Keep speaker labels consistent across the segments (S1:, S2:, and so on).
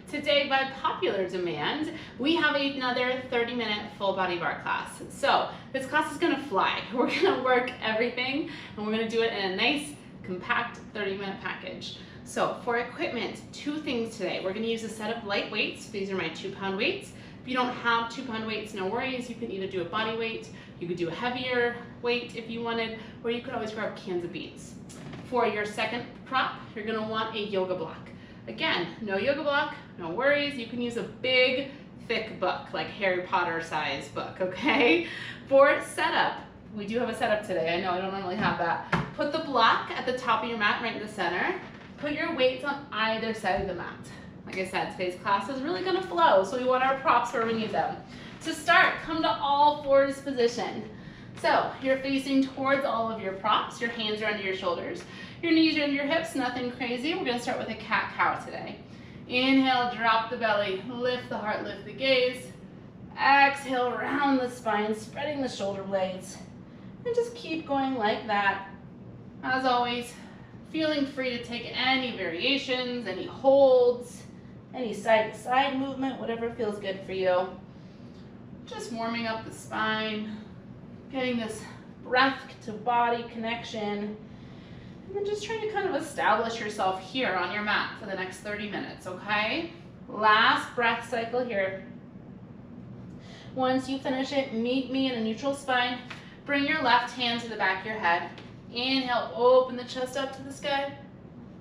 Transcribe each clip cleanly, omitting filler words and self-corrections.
S1: Today, by popular demand, we have another 30-minute full body bar class. So this class is gonna fly. We're gonna work everything and we're gonna do it in a nice, compact 30-minute package. So for equipment, two things today. We're gonna use a set of light weights. These are my 2-pound weights. If you don't have 2-pound weights, no worries. You can either do a body weight, you could do a heavier weight if you wanted, or you could always grab cans of beans. For your second prop, you're gonna want a yoga block. Again, no yoga block, no worries. You can use a big, thick book, like Harry Potter size book, okay? For setup, we do have a setup today. I know I don't normally have that. Put the block at the top of your mat, right in the center. Put your weights on either side of the mat. Like I said, today's class is really gonna flow, so we want our props where we need them. To start, come to all fours position. So you're facing towards all of your props. Your hands are under your shoulders. Your knees are under your hips, nothing crazy. We're gonna start with a cat-cow today. Inhale, drop the belly, lift the heart, lift the gaze. Exhale, round the spine, spreading the shoulder blades. And just keep going like that. As always, feeling free to take any variations, any holds, any side-to-side movement, whatever feels good for you. Just warming up the spine, getting this breath to body connection. And then just trying to kind of establish yourself here on your mat for the next 30 minutes, okay? Last breath cycle here. Once you finish it, meet me in a neutral spine. Bring your left hand to the back of your head. Inhale, open the chest up to the sky.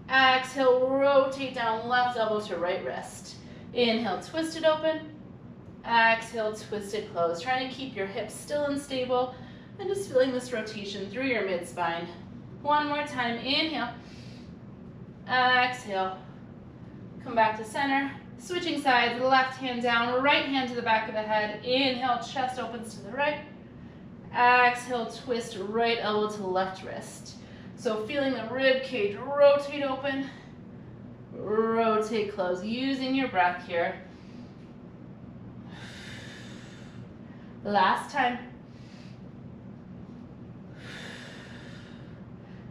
S1: Exhale, rotate down left elbow to right wrist. Inhale, twist it open. Exhale, twist it closed. Trying to keep your hips still and stable and just feeling this rotation through your mid-spine. One more time, inhale, exhale, come back to center, switching sides, left hand down, right hand to the back of the head, inhale, chest opens to the right, exhale, twist right elbow to left wrist. So feeling the rib cage rotate open, rotate close, using your breath here. Last time.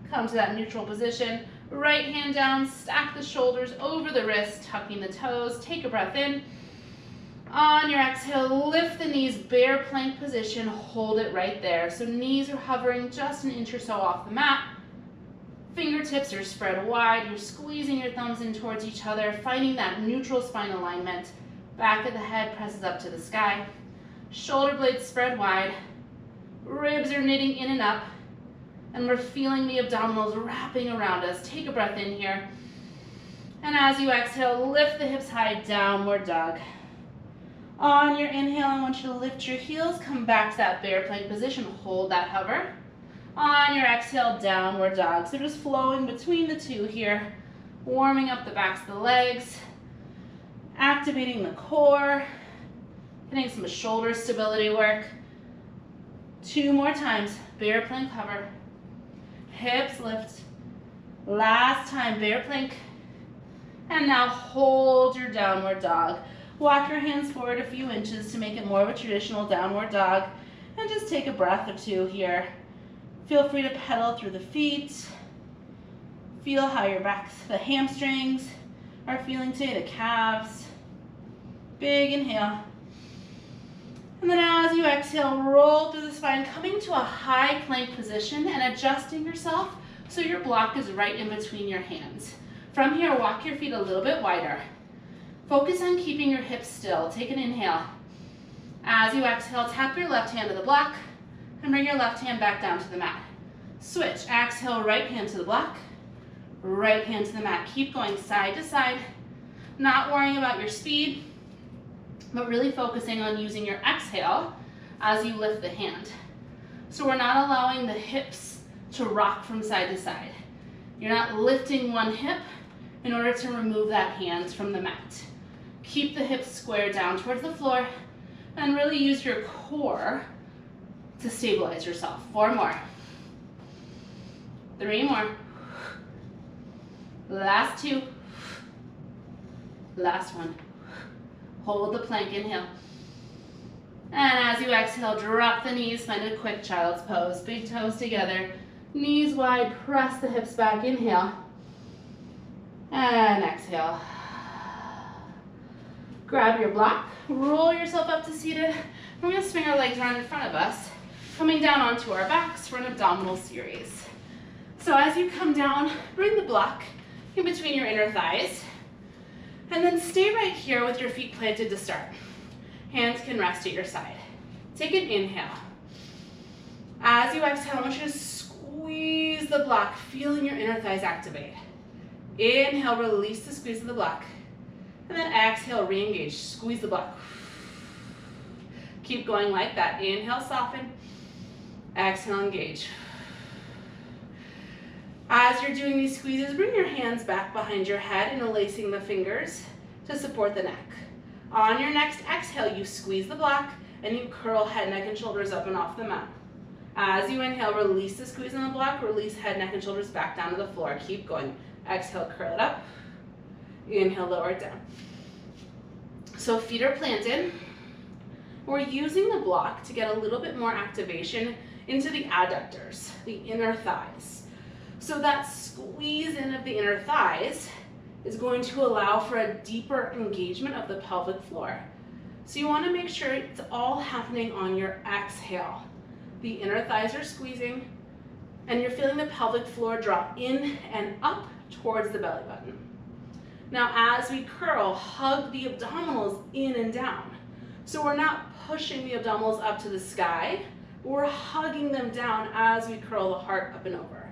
S1: Come to that neutral position, right hand down, stack the shoulders over the wrist, tucking the toes, take a breath in. On your exhale, lift the knees, bear plank position, hold it right there. So knees are hovering just an inch or so off the mat. Fingertips are spread wide, you're squeezing your thumbs in towards each other, finding that neutral spine alignment. Back of the head presses up to the sky. Shoulder blades spread wide, ribs are knitting in and up. And we're feeling the abdominals wrapping around us. Take a breath in here. And as you exhale, lift the hips high, downward dog. On your inhale, I want you to lift your heels, come back to that bear plank position, hold that hover. On your exhale, downward dog. So just flowing between the two here, warming up the backs of the legs, activating the core, getting some shoulder stability work. 2 more times, bear plank hover. Hips lift. Last time, bear plank. And now hold your downward dog. Walk your hands forward a few inches to make it more of a traditional downward dog. And just take a breath or two here. Feel free to pedal through the feet. Feel how your back, the hamstrings are feeling today, the calves. Big inhale. And then as you exhale, roll through the spine, coming to a high plank position and adjusting yourself so your block is right in between your hands. From here, walk your feet a little bit wider. Focus on keeping your hips still. Take an inhale. As you exhale, tap your left hand to the block and bring your left hand back down to the mat. Switch. Exhale, right hand to the block, right hand to the mat. Keep going side to side, not worrying about your speed, but really focusing on using your exhale as you lift the hand. So we're not allowing the hips to rock from side to side. You're not lifting one hip in order to remove that hand from the mat. Keep the hips square down towards the floor and really use your core to stabilize yourself. 4 more. 3 more. Last 2. Last 1. Hold the plank, inhale. And as you exhale, drop the knees, find a quick child's pose. Big toes together, knees wide, press the hips back, inhale. And exhale. Grab your block, roll yourself up to seated. We're gonna swing our legs around in front of us, coming down onto our backs for an abdominal series. So as you come down, bring the block in between your inner thighs, and then stay right here with your feet planted to start. Hands can rest at your side. Take an inhale. As you exhale, I want you to squeeze the block, feeling your inner thighs activate. Inhale, release the squeeze of the block. And then exhale, re-engage, squeeze the block. Keep going like that. Inhale, soften. Exhale, engage. As you're doing these squeezes, bring your hands back behind your head, interlacing the fingers to support the neck. On your next exhale, you squeeze the block and you curl head, neck, and shoulders up and off the mat. As you inhale, release the squeeze on the block, release head, neck, and shoulders back down to the floor. Keep going. Exhale, curl it up. Inhale, lower it down. So feet are planted. We're using the block to get a little bit more activation into the adductors, the inner thighs. So that squeeze in of the inner thighs is going to allow for a deeper engagement of the pelvic floor. So you want to make sure it's all happening on your exhale. The inner thighs are squeezing, and you're feeling the pelvic floor draw in and up towards the belly button. Now as we curl, hug the abdominals in and down. So we're not pushing the abdominals up to the sky, we're hugging them down as we curl the heart up and over.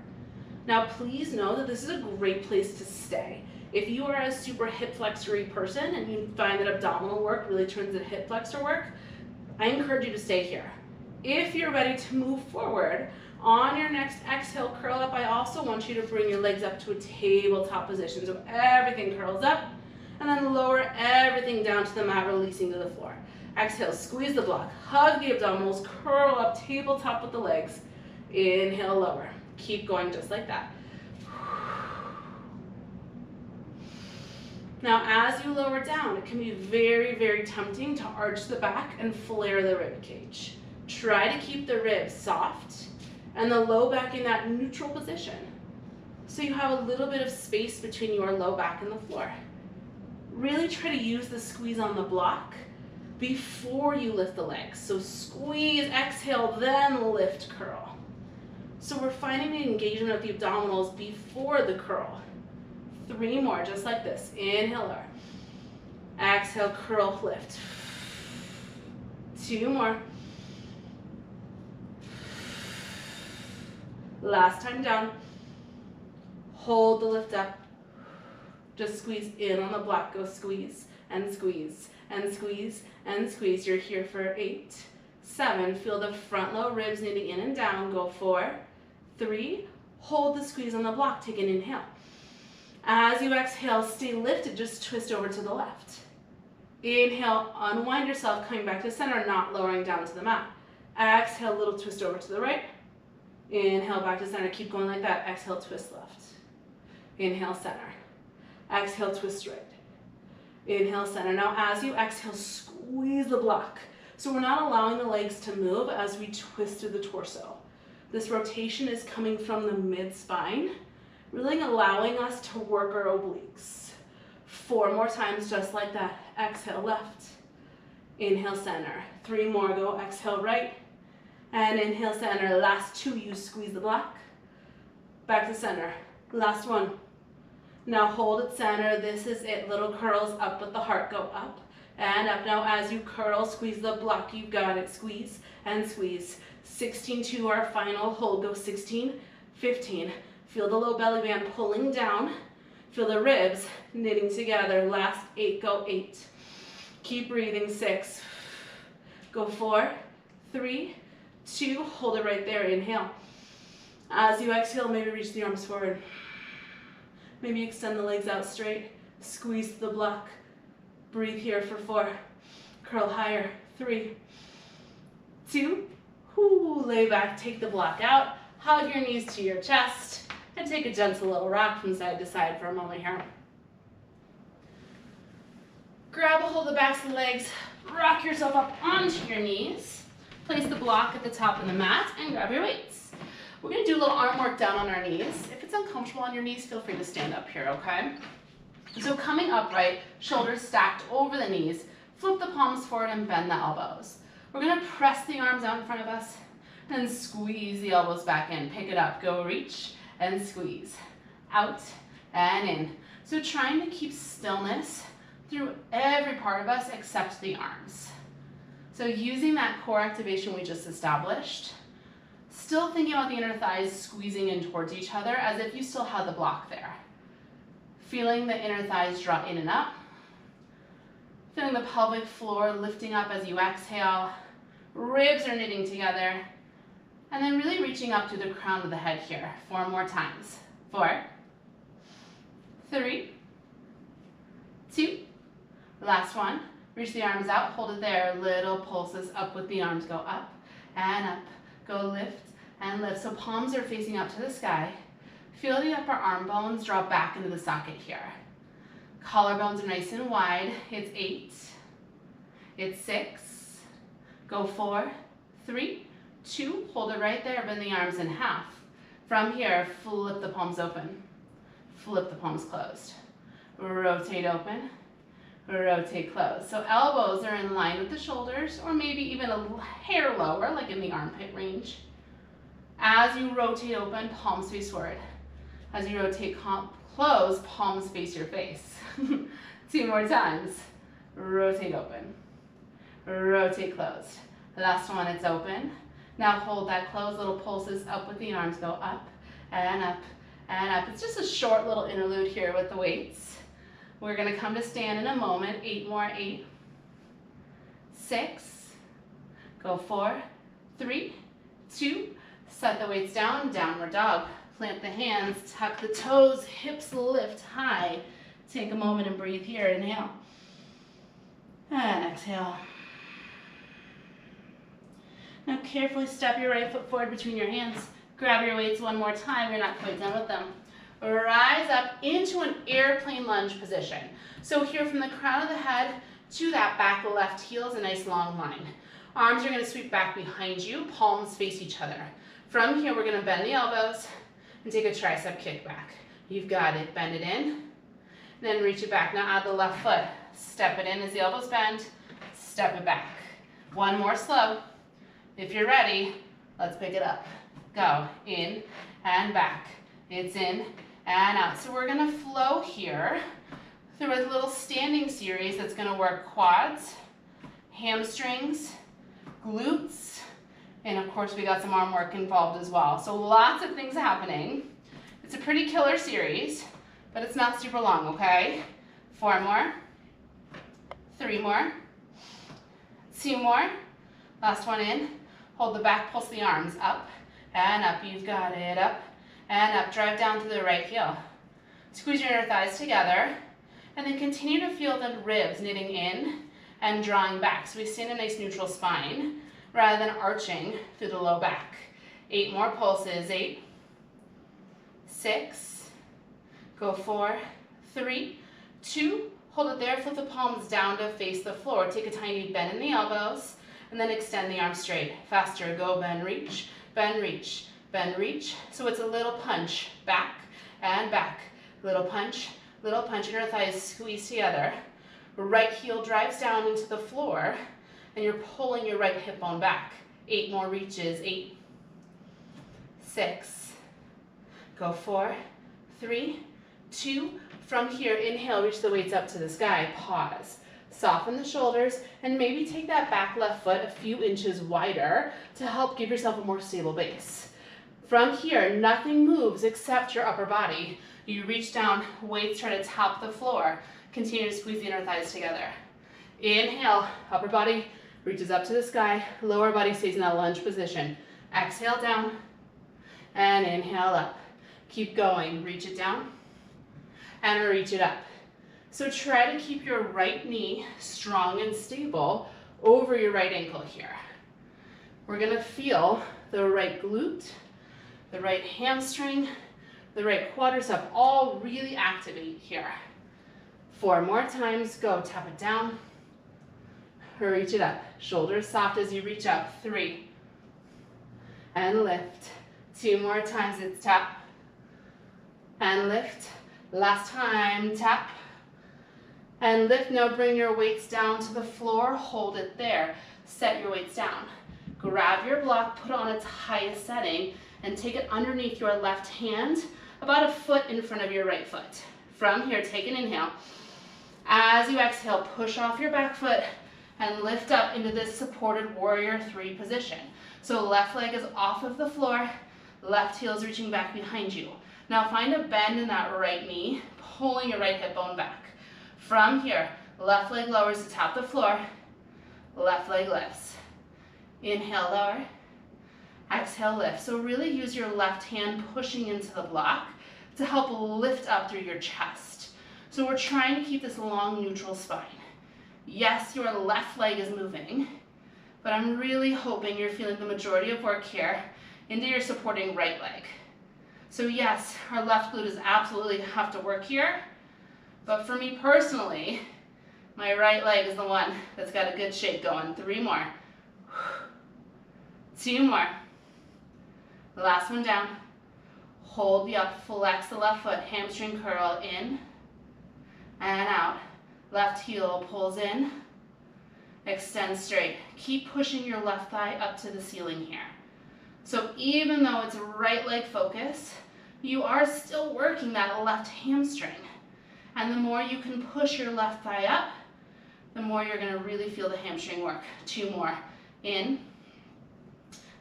S1: Now please know that this is a great place to stay. If you are a super hip flexory person and you find that abdominal work really turns into hip flexor work, I encourage you to stay here. If you're ready to move forward, on your next exhale, curl up, I also want you to bring your legs up to a tabletop position. So everything curls up, and then lower everything down to the mat, releasing to the floor. Exhale, squeeze the block, hug the abdominals, curl up, tabletop with the legs. Inhale, lower. Keep going just like that. Now as you lower down, it can be very, very tempting to arch the back and flare the rib cage. Try to keep the ribs soft and the low back in that neutral position, so you have a little bit of space between your low back and the floor. Really try to use the squeeze on the block before you lift the legs. So squeeze, exhale, then lift, curl. So we're finding the engagement of the abdominals before the curl. 3 more, just like this. Inhale, lower. Exhale, curl, lift. 2 more. Last time down. Hold the lift up. Just squeeze in on the block. Go squeeze and squeeze and squeeze and squeeze. You're here for 8, 7. Feel the front low ribs knitting in and down. Go 4, 3. Hold the squeeze on the block. Take an inhale. As you exhale, stay lifted. Just twist over to the left. Inhale, unwind yourself, coming back to center, not lowering down to the mat. Exhale, little twist over to the right. Inhale, back to center. Keep going like that. Exhale, twist left. Inhale, center. Exhale, twist right. Inhale, center. Now as you exhale, squeeze the block. So we're not allowing the legs to move as we twist through the torso. This rotation is coming from the mid-spine, really allowing us to work our obliques. 4 more times, just like that. Exhale, left. Inhale, center. 3 more, go. Exhale, right. And inhale, center. Last 2, you squeeze the block. Back to center. Last 1. Now hold at center. This is it. Little curls up with the heart. Go up and up. Now as you curl, squeeze the block. You got it. Squeeze and squeeze. 16 to our final hold. Go 16, 15. Feel the low belly band pulling down. Feel the ribs knitting together. Last 8. Go 8. Keep breathing. 6. Go 4, 3, 2. Hold it right there. Inhale. As you exhale, maybe reach the arms forward. Maybe extend the legs out straight. Squeeze the block. Breathe here for 4. Curl higher. 3, 2. Lay back. Take the block out. Hug your knees to your chest. And take a gentle little rock from side to side for a moment here. Grab a hold of the backs of the legs. Rock yourself up onto your knees. Place the block at the top of the mat and grab your weights. We're going to do a little arm work down on our knees. If it's uncomfortable on your knees, feel free to stand up here, okay? So coming upright, shoulders stacked over the knees, flip the palms forward and bend the elbows. We're gonna press the arms out in front of us and squeeze the elbows back in. Pick it up, go reach and squeeze. Out and in. So trying to keep stillness through every part of us except the arms. So using that core activation we just established, still thinking about the inner thighs squeezing in towards each other as if you still had the block there. Feeling the inner thighs draw in and up. Feeling the pelvic floor lifting up as you exhale. Ribs are knitting together. And then really reaching up to the crown of the head here. 4 more times. 4, 3, 2, last one. Reach the arms out, hold it there. Little pulses up with the arms. Go up and up. Go lift and lift. So palms are facing up to the sky. Feel the upper arm bones draw back into the socket here. Collarbones are nice and wide. It's 8. It's 6. Go 4, 3, 2. Hold it right there. Bend the arms in half. From here, flip the palms open. Flip the palms closed. Rotate open. Rotate close. So elbows are in line with the shoulders, or maybe even a hair lower, like in the armpit range. As you rotate open, palms face forward. As you rotate close, palms face your face. 2 more times. Rotate open. Rotate closed. Last one, it's open. Now hold that close, little pulses up with the arms. Go up and up and up. It's just a short little interlude here with the weights. We're gonna come to stand in a moment. 8 more, 8, 6, go 4, 3, 2, set the weights down, downward dog. Plant the hands, tuck the toes, hips lift high. Take a moment and breathe here. Inhale and exhale. Now carefully step your right foot forward between your hands. Grab your weights one more time. You're not quite done with them. Rise up into an airplane lunge position. So here from the crown of the head to that back left heel is a nice long line. Arms are going to sweep back behind you. Palms face each other. From here, we're going to bend the elbows and take a tricep kick back. You've got it. Bend it in. Then reach it back. Now add the left foot. Step it in as the elbows bend. Step it back. One more slow. If you're ready, let's pick it up. Go in and back. It's in and out. So we're gonna flow here through a little standing series that's gonna work quads, hamstrings, glutes, and of course we got some arm work involved as well. So lots of things happening. It's a pretty killer series, but it's not super long, okay? 4 more, 3 more, 2 more, last one in. Hold the back, pulse the arms up and up. You've got it. Up and up. Drive down to the right heel. Squeeze your inner thighs together. And then continue to feel the ribs knitting in and drawing back. So we stay in a nice neutral spine rather than arching through the low back. 8 more pulses. 8, 6, go 4, 3, 2. Hold it there. Flip the palms down to face the floor. Take a tiny bend in the elbows. And then extend the arms straight. Faster, go bend, reach, bend, reach, bend, reach. So it's a little punch, back and back. Little punch, inner thighs squeeze together. Right heel drives down into the floor, and you're pulling your right hip bone back. 8 more reaches, 8, 6, go 4, 3, 2. From here, inhale, reach the weights up to the sky, pause. Soften the shoulders and maybe take that back left foot a few inches wider to help give yourself a more stable base. From here, nothing moves except your upper body. You reach down, weights try to top the floor. Continue to squeeze the inner thighs together. Inhale, upper body reaches up to the sky, lower body stays in that lunge position. Exhale down and inhale up. Keep going, reach it down and reach it up. So try to keep your right knee strong and stable over your right ankle here. We're gonna feel the right glute, the right hamstring, the right quadricep all really activate here. 4 more times, go, tap it down, reach it up. Shoulders soft as you reach up, 3, and lift. 2 more times, it's tap, and lift. Last time, tap, and lift. Now bring your weights down to the floor, hold it there. Set your weights down. Grab your block, put it on its highest setting, and take it underneath your left hand, about a foot in front of your right foot. From here, take an inhale. As you exhale, push off your back foot and lift up into this supported warrior 3 position. So left leg is off of the floor, left heel is reaching back behind you. Now find a bend in that right knee, pulling your right hip bone back. From here, left leg lowers to tap the floor, left leg lifts. Inhale, lower. Exhale, lift. So really use your left hand pushing into the block to help lift up through your chest. So we're trying to keep this long neutral spine. Yes, your left leg is moving, but I'm really hoping you're feeling the majority of work here into your supporting right leg. So yes, our left glute is absolutely have to work here, but for me personally, my right leg is the one that's got a good shake going. 3 more. 2 more. Last one down. Hold the up, flex the left foot, hamstring curl in and out. Left heel pulls in, extend straight. Keep pushing your left thigh up to the ceiling here. So even though it's right leg focus, you are still working that left hamstring. And the more you can push your left thigh up, the more you're gonna really feel the hamstring work. 2 more. In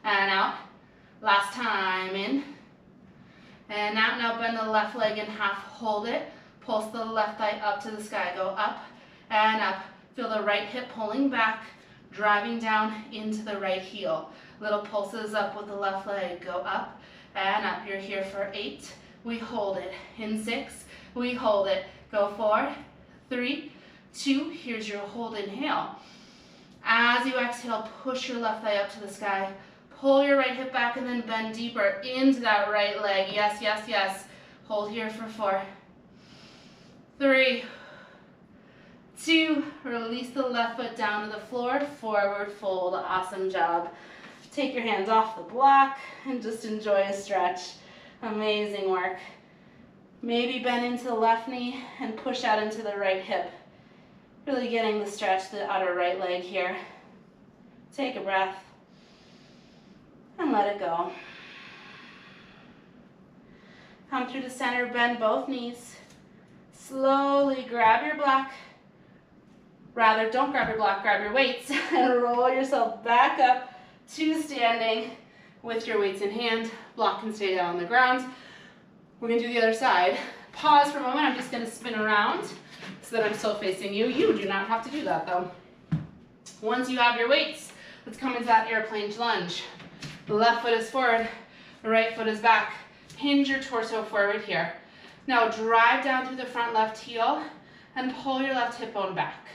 S1: and out. Last time, in and out. Now bend the left leg in half, hold it. Pulse the left thigh up to the sky. Go up and up. Feel the right hip pulling back, driving down into the right heel. Little pulses up with the left leg. Go up and up. You're here for 8. We hold it. In 6, we hold it. Go 4, 3, 2. Here's your hold, inhale. As you exhale, push your left thigh up to the sky. Pull your right hip back and then bend deeper into that right leg. Yes, yes, yes. Hold here for 4, 3, 2. Release the left foot down to the floor. Forward fold. Awesome job. Take your hands off the block and just enjoy a stretch. Amazing work. Maybe bend into the left knee and push out into the right hip. Really getting the stretch to the outer right leg here. Take a breath and let it go. Come through the center, bend both knees. Slowly grab your block. Rather, don't grab your block, grab your weights and roll yourself back up to standing with your weights in hand. Block can stay down on the ground. We're gonna do the other side. Pause for a moment. I'm just gonna spin around so that I'm still facing you. You do not have to do that though. Once you have your weights, let's come into that airplane lunge. The left foot is forward, the right foot is back. Hinge your torso forward here. Now drive down through the front left heel and pull your left hip bone back.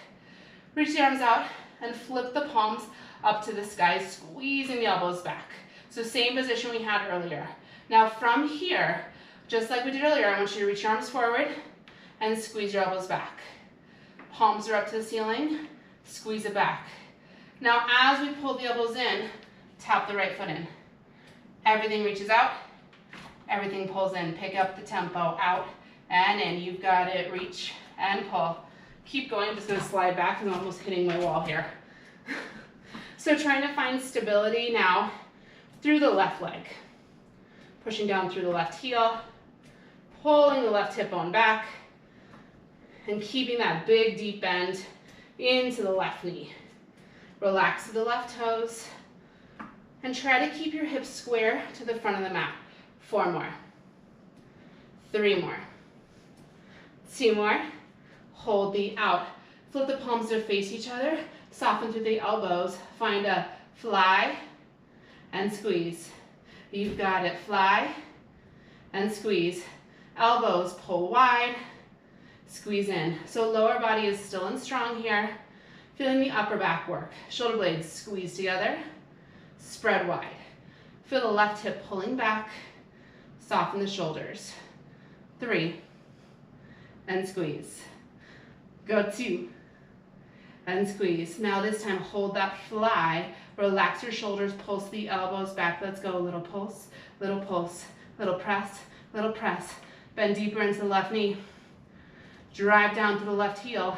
S1: Reach the arms out and flip the palms up to the sky, squeezing the elbows back. So same position we had earlier. Now from here, just like we did earlier, I want you to reach your arms forward and squeeze your elbows back. Palms are up to the ceiling, squeeze it back. Now as we pull the elbows in, tap the right foot in. Everything reaches out, everything pulls in. Pick up the tempo, out and in. You've got it, reach and pull. Keep going, I'm just gonna slide back because I'm almost hitting my wall here. So trying to find stability now through the left leg. Pushing down through the left heel, pulling the left hip bone back, and keeping that big deep bend into the left knee. Relax to the left toes, and try to keep your hips square to the front of the mat. 4 more, 3 more, 2 more. Hold the out. Flip the palms to face each other, soften through the elbows, find a fly and squeeze. You've got it, fly and squeeze. Elbows pull wide, squeeze in. So lower body is still and strong here. Feeling the upper back work. Shoulder blades squeeze together, spread wide. Feel the left hip pulling back, soften the shoulders. 3, and squeeze. Go 2, and squeeze. Now this time hold that fly, relax your shoulders, pulse the elbows back. Let's go, little pulse, little pulse, little press, little press. Bend deeper into the left knee. Drive down through the left heel,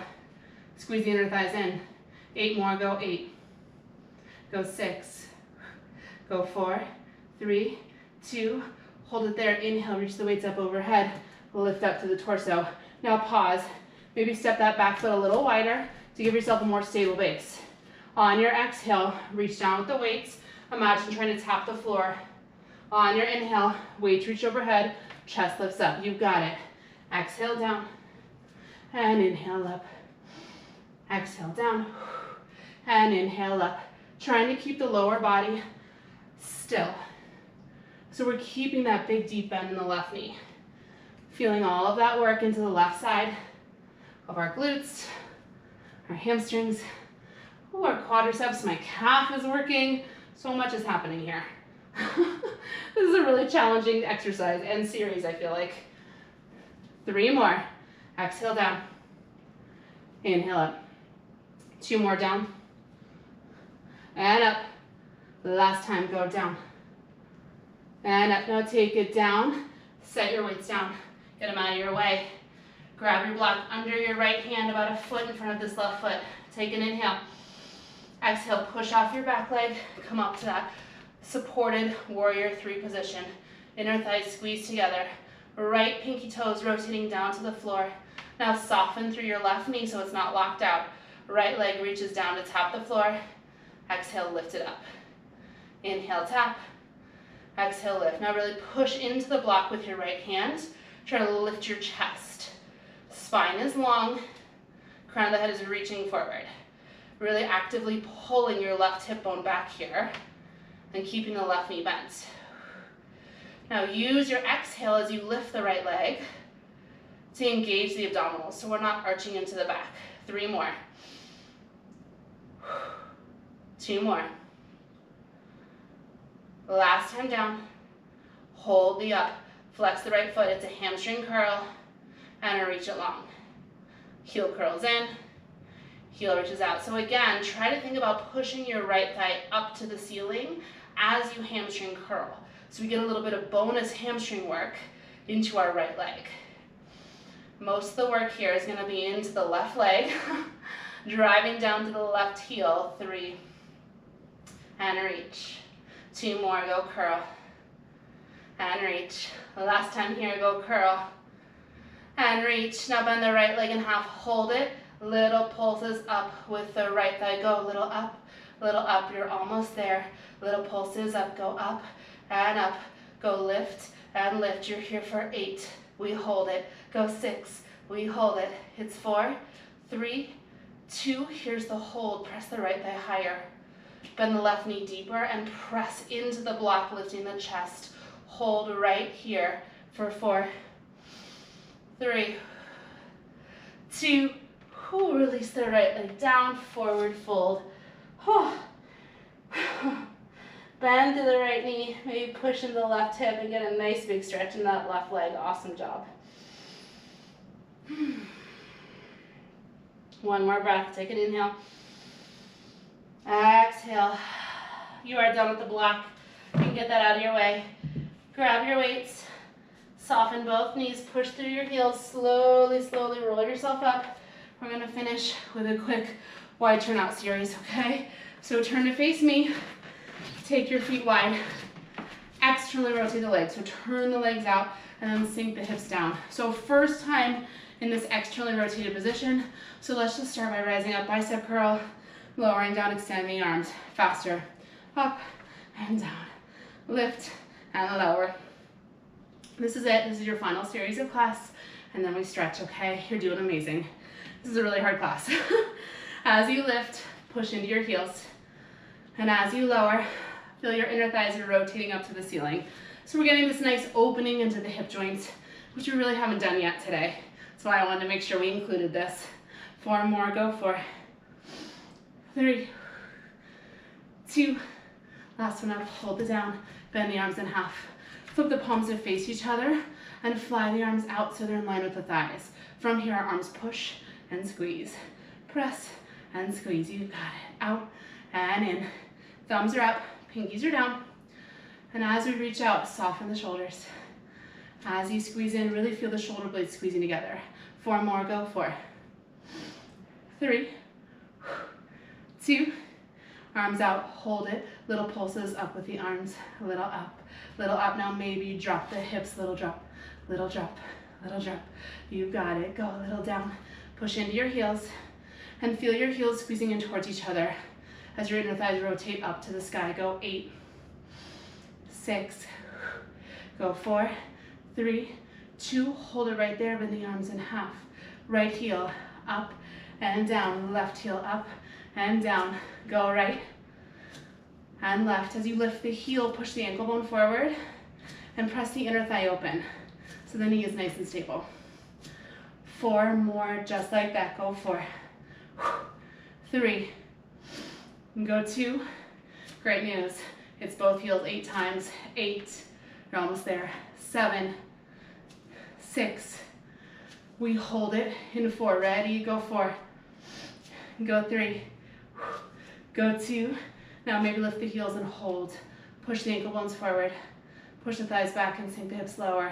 S1: Squeeze the inner thighs in. 8 more, go 8. Go 6. Go 4, 3, 2. Hold it there. Inhale, reach the weights up overhead. Lift up to the torso. Now pause. Maybe step that back foot a little wider to give yourself a more stable base. On your exhale, reach down with the weights. Imagine trying to tap the floor. On your inhale, weights reach overhead, chest lifts up. You've got it. Exhale down and inhale up. Exhale down and inhale up. Trying to keep the lower body still. So we're keeping that big deep bend in the left knee. Feeling all of that work into the left side of our glutes, our hamstrings, ooh, our quadriceps. My calf is working. So much is happening here. This is a really challenging exercise and series, I feel like. 3 more. Exhale down. Inhale up. 2 more down. And up. Last time, go down. And up. Now take it down. Set your weights down. Get them out of your way. Grab your block under your right hand, about a foot in front of this left foot. Take an inhale. Exhale, push off your back leg. Come up to that supported warrior 3 position. Inner thighs squeeze together. Right pinky toes rotating down to the floor. Now soften through your left knee so it's not locked out. Right leg reaches down to tap the floor. Exhale, lift it up. Inhale, tap. Exhale, lift. Now really push into the block with your right hand. Try to lift your chest. Spine is long. Crown of the head is reaching forward. Really actively pulling your left hip bone back here and keeping the left knee bent. Now use your exhale as you lift the right leg to engage the abdominals so we're not arching into the back. 3 more. 2 more. Last time down. Hold the up. Flex the right foot. It's a hamstring curl and a reach it long. Heel curls in. Heel reaches out. So again, try to think about pushing your right thigh up to the ceiling as you hamstring curl. So we get a little bit of bonus hamstring work into our right leg. Most of the work here is going to be into the left leg, driving down to the left heel. 3, and reach. 2 more, go curl, and reach. Last time here, go curl, and reach. Now bend the right leg in half, hold it. Little pulses up with the right thigh. Go little up, you're almost there. Little pulses up, go up and up. Go lift and lift. You're here for 8. We hold it. Go 6. We hold it. It's 4, 3, 2. Here's the hold. Press the right thigh higher. Bend the left knee deeper and press into the block, lifting the chest. Hold right here for 4, 3, 2. Release the right leg down, forward fold. Bend to the right knee, maybe push into the left hip and get a nice big stretch in that left leg. Awesome job. 1 more breath. Take an inhale. Exhale. You are done with the block. You can get that out of your way. Grab your weights. Soften both knees. Push through your heels. Slowly, slowly roll yourself up. We're going to finish with a quick wide turnout series, okay? So turn to face me. Take your feet wide. Externally rotate the legs. So turn the legs out and then sink the hips down. So first time in this externally rotated position. So let's just start by rising up, bicep curl, lowering down, extending the arms. Faster. Up and down. Lift and lower. This is it. This is your final series of class. And then we stretch, okay? You're doing amazing. This is a really hard class. As you lift, push into your heels. And as you lower, feel your inner thighs are rotating up to the ceiling. So we're getting this nice opening into the hip joints, which we really haven't done yet today. That's why I wanted to make sure we included this. 4 more, go 4, 3, 2, last one up, hold it down, bend the arms in half. Flip the palms to face each other and fly the arms out so they're in line with the thighs. From here, our arms push and squeeze. Press and squeeze. You got it. Out and in. Thumbs are up, pinkies are down. And as we reach out, soften the shoulders. As you squeeze in, really feel the shoulder blades squeezing together. 4 more, go 4, 3, 2, arms out, hold it, little pulses up with the arms, little up. Now maybe you drop the hips, little drop, little drop, little drop. You got it, go a little down. Push into your heels and feel your heels squeezing in towards each other as your inner thighs rotate up to the sky. Go 8, 6, go 4, 3, 2, hold it right there, bend the arms in half. Right heel up and down, left heel up and down. Go right and left. As you lift the heel, push the ankle bone forward and press the inner thigh open so the knee is nice and stable. 4 more, just like that. Go 4, 3, go 2. Great news. It's both heels 8 times. 8, you're almost there. 7, 6, we hold it in 4. Ready? Go 4, go 3, go 2. Now maybe lift the heels and hold. Push the ankle bones forward. Push the thighs back and sink the hips lower.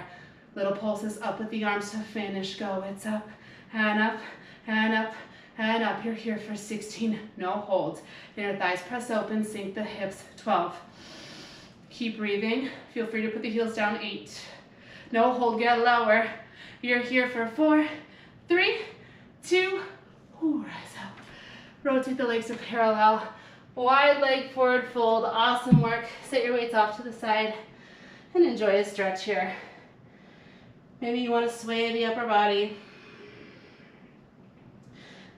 S1: Little pulses up with the arms to finish. Go. It's up and up and up and up. You're here for 16. No hold. Inner thighs press open. Sink the hips. 12. Keep breathing. Feel free to put the heels down. 8. No hold. Get lower. You're here for 4, 3, 2. Ooh, rise up. Rotate the legs to parallel. Wide leg forward fold. Awesome work. Set your weights off to the side and enjoy a stretch here. Maybe you want to sway the upper body.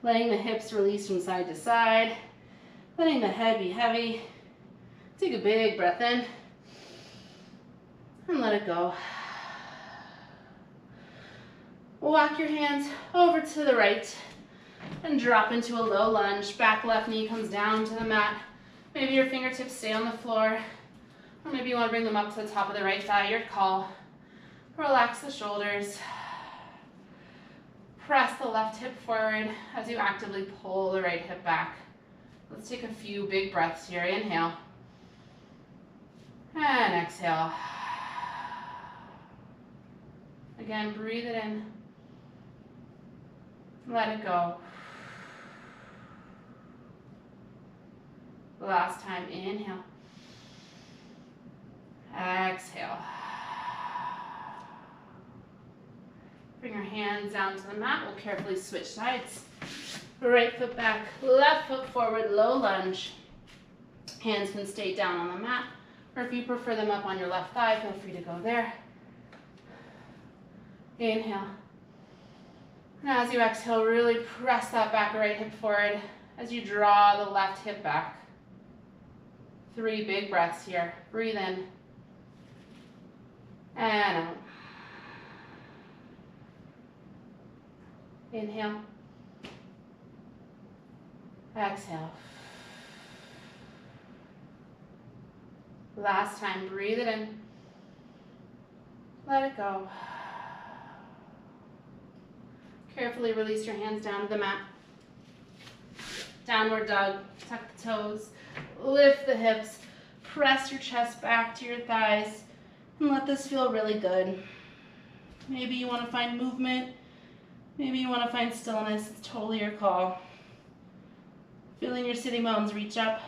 S1: Letting the hips release from side to side. Letting the head be heavy. Take a big breath in and let it go. Walk your hands over to the right and drop into a low lunge. Back left knee comes down to the mat. Maybe your fingertips stay on the floor, or maybe you want to bring them up to the top of the right thigh, your call. Relax the shoulders. Press the left hip forward as you actively pull the right hip back. Let's take a few big breaths here. Inhale and exhale. Again, breathe it in. Let it go. Last time, inhale. Exhale. Bring your hands down to the mat. We'll carefully switch sides. Right foot back, left foot forward, low lunge. Hands can stay down on the mat, or if you prefer them up on your left thigh, feel free to go there. Inhale. Now as you exhale, really press that back right hip forward as you draw the left hip back. 3 big breaths here. Breathe in and out. Inhale. Exhale. Last time, breathe it in. Let it go. Carefully release your hands down to the mat. Downward dog. Tuck the toes. Lift the hips. Press your chest back to your thighs. And let this feel really good. Maybe you want to find movement. Maybe you want to find stillness. It's totally your call. Feeling your sitting bones reach up.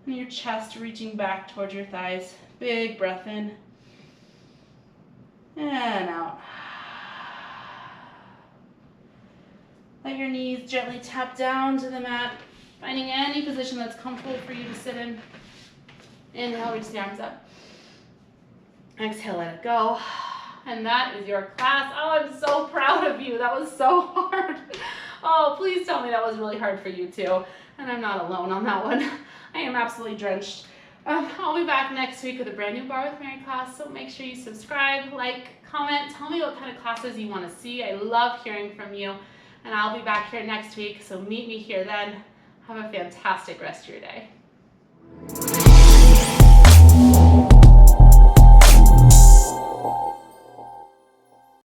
S1: And your chest reaching back towards your thighs. Big breath in. And out. Let your knees gently tap down to the mat, finding any position that's comfortable for you to sit in. Inhale, reach the arms up. Exhale, let it go. And that is your class. Oh, I'm so proud of you. That was so hard. Oh, please tell me that was really hard for you too. And I'm not alone on that one. I am absolutely drenched. I'll be back next week with a brand new Barre with Mary class, so make sure you subscribe, like, comment, tell me what kind of classes you want to see. I love hearing from you. And I'll be back here next week, so meet me here then. Have a fantastic rest of your day.